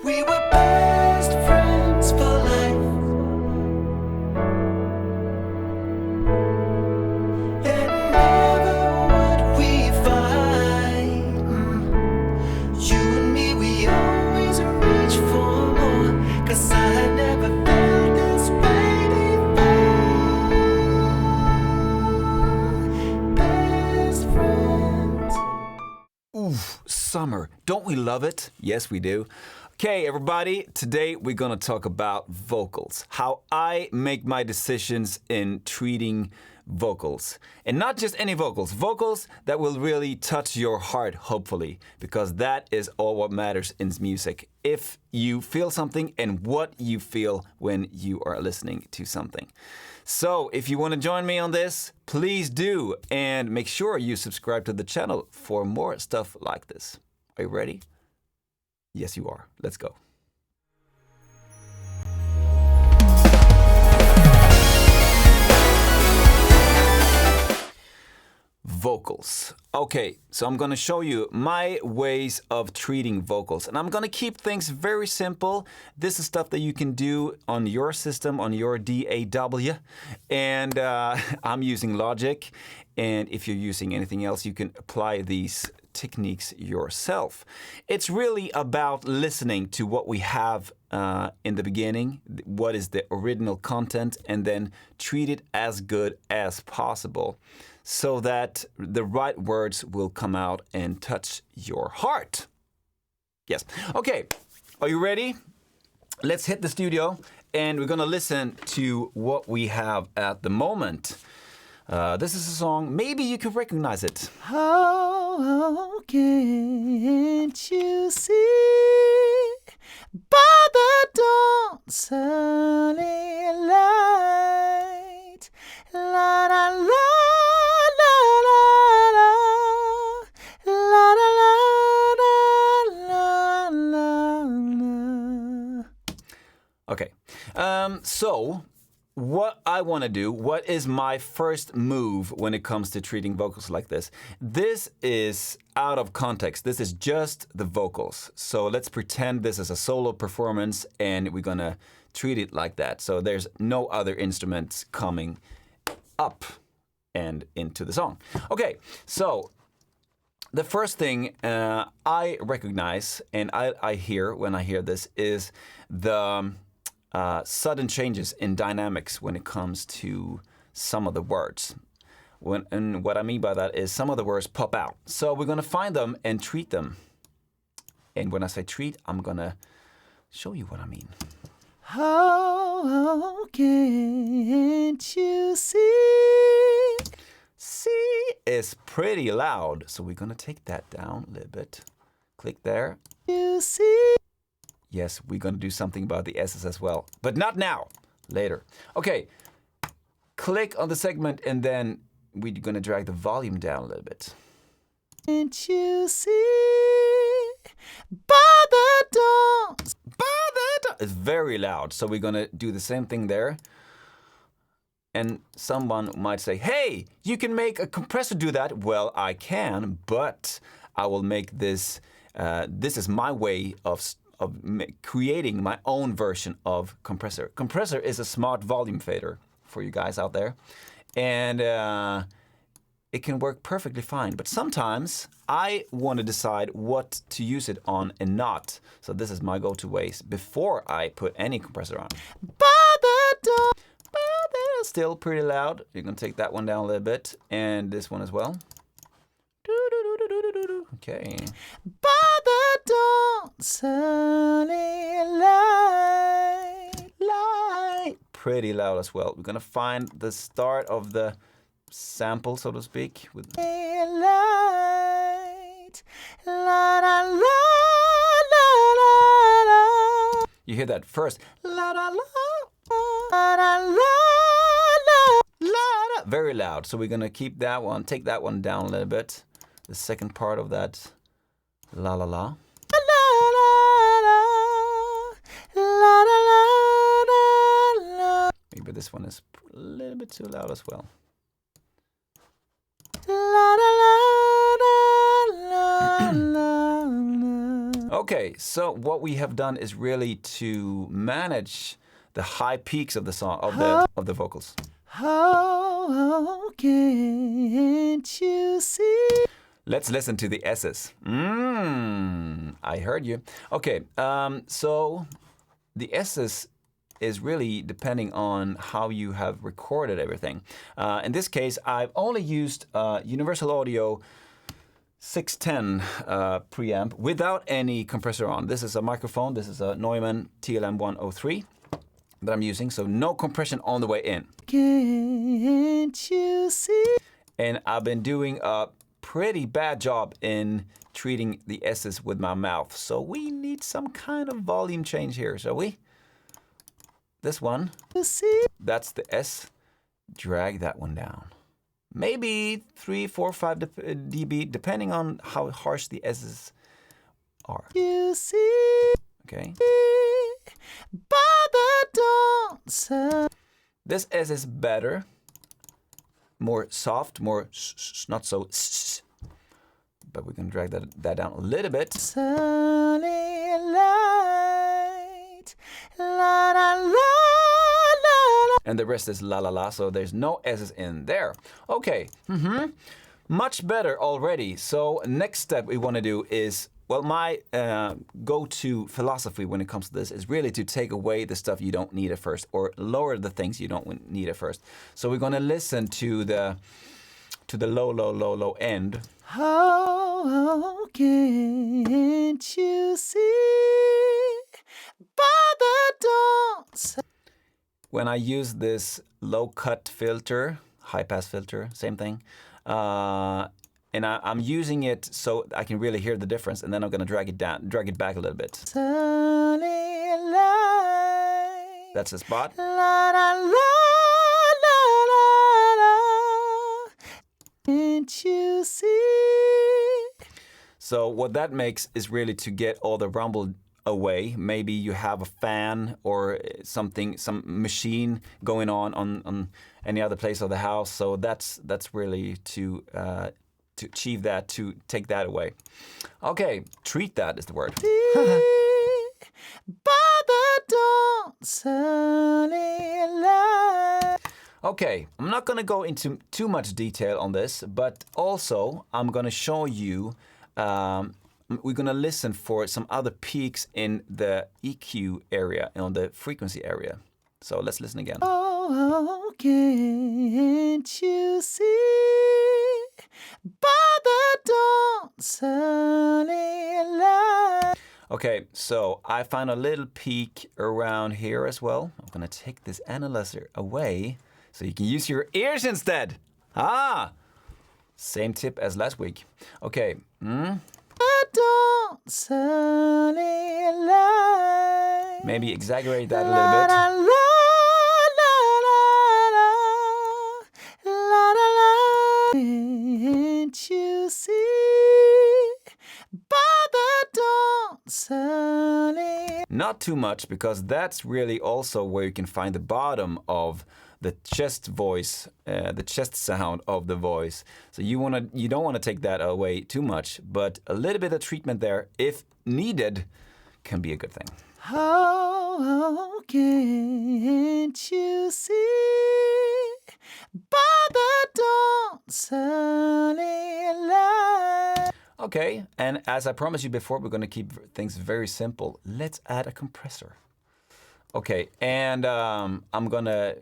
We were best friends for life. And never would we fight. You and me, we always reach for more. 'Cause I had never felt this way before. Best friends. Oof, summer. Don't we love it? Yes, we do. Okay, everybody, today we're going to talk about vocals. How I make my decisions in treating vocals. And not just any vocals. Vocals that will really touch your heart, hopefully. Because that is all what matters in music. If you feel something and what you feel when you are listening to something. So, if you want to join me on this, please do. And make sure you subscribe to the channel for more stuff like this. Are you ready? Yes, you are. Let's go. Vocals. Okay, so I'm going to show you my ways of treating vocals. And I'm going to keep things very simple. This is stuff that you can do on your system, on your DAW. And I'm using Logic. And if you're using anything else, you can apply these techniques yourself. It's really about listening to what we have in the beginning, what is the original content, and then treat it as good as possible so that the right words will come out and touch your heart. Yes. Okay, are you ready? Let's hit the studio and we're gonna listen to what we have at the moment. This is a song, maybe you can recognize it. How can't you see by the dawn's early light? La la la la la la la la la la. Okay, so what I want to do, what is my first move when it comes to treating vocals like this? This is out of context. This is just the vocals. So let's pretend this is a solo performance and we're going to treat it like that. So there's no other instruments coming up and into the song. Okay, so the first thing I recognize and I hear when I hear this is the sudden changes in dynamics when it comes to some of the words. And what I mean by that is some of the words pop out. So we're going to find them and treat them. And when I say treat, I'm going to show you what I mean. How can't you see? See is pretty loud. So we're going to take that down a little bit. Click there. You see? Yes, we're going to do something about the S's as well. But not now. Later. Okay. Click on the segment and then we're going to drag the volume down a little bit. Can't you see by the dawn's? By the dawn. It's very loud. So we're going to do the same thing there. And someone might say, hey, you can make a compressor do that. Well, I can, but I will make this. This is my way of creating my own version of Compressor. Compressor is a smart volume fader for you guys out there. And it can work perfectly fine. But sometimes I want to decide what to use it on and not. So this is my go-to ways before I put any compressor on. Still pretty loud. You can take that one down a little bit. And this one as well. Okay. By the dawn's early light. Pretty loud as well. We're gonna find the start of the sample, so to speak. With light. La, la, la, la, la, la. You hear that first. La, la, la, la, la, la, la. Very loud. So we're gonna keep that one, take that one down a little bit. The second part of that, la la la. Maybe this one is a little bit too loud as well. Okay, so what we have done is really to manage the high peaks of the song of the vocals. How can't you see? Let's listen to the S's. I heard you. Okay, so the S's is really depending on how you have recorded everything. In this case, I've only used Universal Audio 610 preamp without any compressor on. This is a microphone. This is a Neumann TLM 103 that I'm using, so no compression on the way in. Can't you see? And I've been doing a pretty bad job in treating the S's with my mouth, so we need some kind of volume change here, shall we? This one, that's the S. Drag that one down. Maybe 3, 4, 5 dB, depending on how harsh the S's are. You see? Okay. Bother don't. This S is better, more soft, more not so. But we can drag that down a little bit. Sunny light, la la la la. And the rest is la la la, so there's no S's in there. Okay, much better already. So next step we want to do is, well, my go-to philosophy when it comes to this is really to take away the stuff you don't need at first, or lower the things you don't need at first. So we're going to listen to the low end. How can't you see? Bother don't. When I use this low-cut filter, high-pass filter, same thing, and I'm using it so I can really hear the difference, and then I'm going to drag it back a little bit. Sunny light. That's the spot. La la la la la la. Can't you see? So what that makes is really to get all the rumble away. Maybe you have a fan or something, some machine going on any other place of the house. So that's really to achieve that, to take that away. Okay, treat that is the word. Bother don't. Sunny light. Okay, I'm not going to go into too much detail on this, but also I'm going to show you, we're going to listen for some other peaks in the EQ area, on the frequency area. So let's listen again. Oh, can't you see? Bother don't. Sunny light. Okay, so I found a little peak around here as well. I'm going to take this analyzer away so you can use your ears instead. Same tip as last week. Okay. Don't. Sunny light. Maybe exaggerate that a La little bit. la la la la la. Can't you see? Bother don't. Sunny. Not too much, because that's really also where you can find the bottom of the chest voice, the chest sound of the voice. So you don't want to take that away too much, but a little bit of treatment there, if needed, can be a good thing. How can't you see? Bother don't. Sunny light. Okay, and as I promised you before, we're going to keep things very simple. Let's add a compressor. Okay, and I'm going to,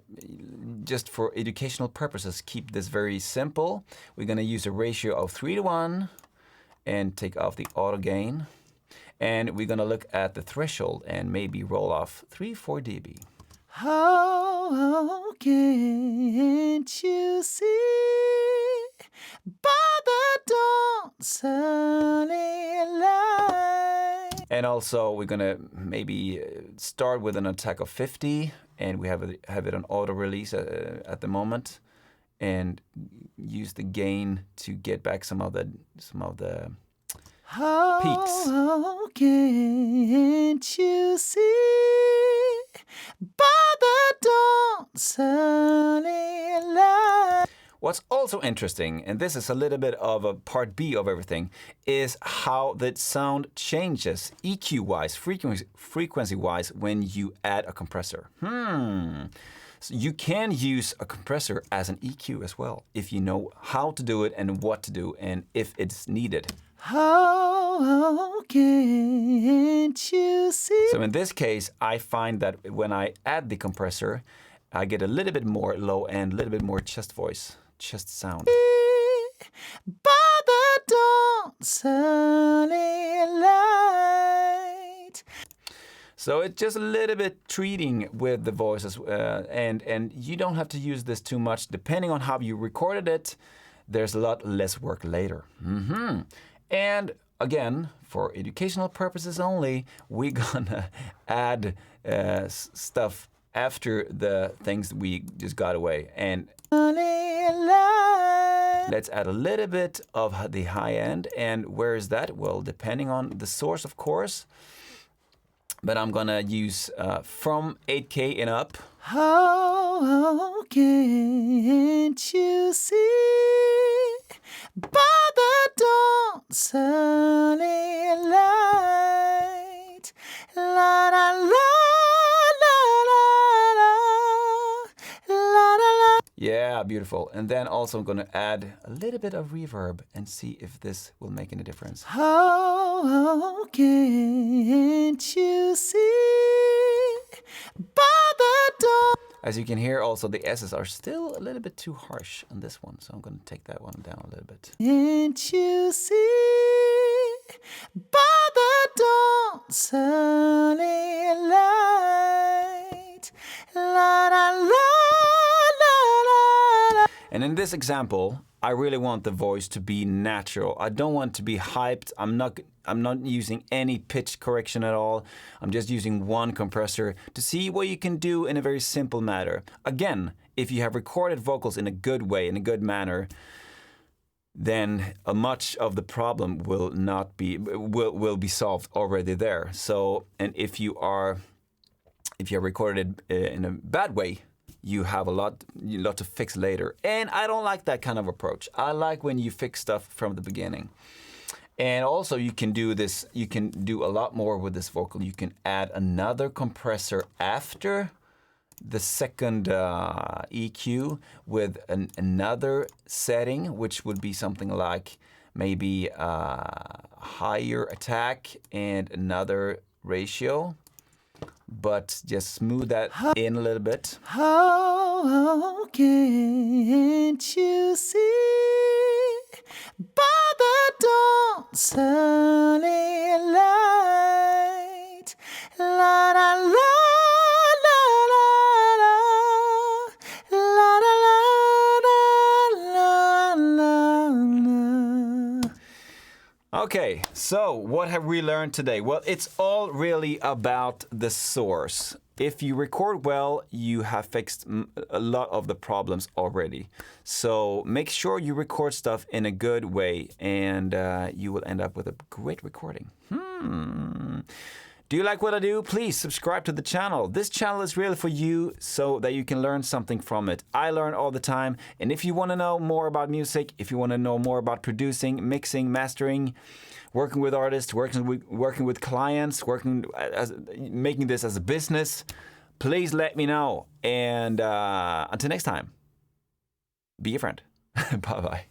just for educational purposes, keep this very simple. We're going to use a ratio of 3:1 and take off the auto gain. And we're going to look at the threshold and maybe roll off 3-4 dB. How can't you see? Bother don't. Sunny light. And also we're going to maybe start with an attack of 50, and we have it on auto release at the moment, and use the gain to get back some of the peaks. How can't you see? Bother don't. Sunny light. What's also interesting, and this is a little bit of a part B of everything, is how the sound changes EQ-wise, frequency-wise, when you add a compressor. So you can use a compressor as an EQ as well, if you know how to do it and what to do, and if it's needed. How can't you see? So in this case, I find that when I add the compressor, I get a little bit more low end, a little bit more chest voice, chest sound. By the dawn's sunny light. So it's just a little bit treating with the voices, and you don't have to use this too much. Depending on how you recorded it, there's a lot less work later. And again, for educational purposes only, we're gonna add stuff after the things we just got away. And let's add a little bit of the high end. And where is that? Well, depending on the source, of course. But I'm gonna use from 8K and up. How can't you see by the dawn's sunny light? La la la la la la la. Yeah, beautiful. And then also I'm gonna add a little bit of reverb and see if this will make any difference. How can't you see by the dawn? As you can hear, also the S's are still a little bit too harsh on this one, so I'm going to take that one down a little bit. Can't you see by the dawn's sunny light? La la la la la. And in this example, I really want the voice to be natural. I don't want it to be hyped. I'm not using any pitch correction at all. I'm just using one compressor to see what you can do in a very simple manner. Again, if you have recorded vocals in a good way, in a good manner, then much of the problem will be solved already there. So, and if you have recorded it in a bad way, you have a lot to fix later. And I don't like that kind of approach. I like when you fix stuff from the beginning. And also you can do this, you can do a lot more with this vocal. You can add another compressor after the second EQ with another setting, which would be something like maybe higher attack and another ratio. But just smooth that in a little bit. How can't you see by the dawn's sunny light? La la la la la la la la la la. Okay, so what have we learned today? Well, it's all really about the source. If you record well, you have fixed a lot of the problems already. So make sure you record stuff in a good way and you will end up with a great recording. Do you like what I do? Please subscribe to the channel. This channel is really for you so that you can learn something from it. I learn all the time. And if you want to know more about music, if you want to know more about producing, mixing, mastering, working with artists, working with clients, making this as a business, please let me know. And until next time, be a friend. Bye-bye.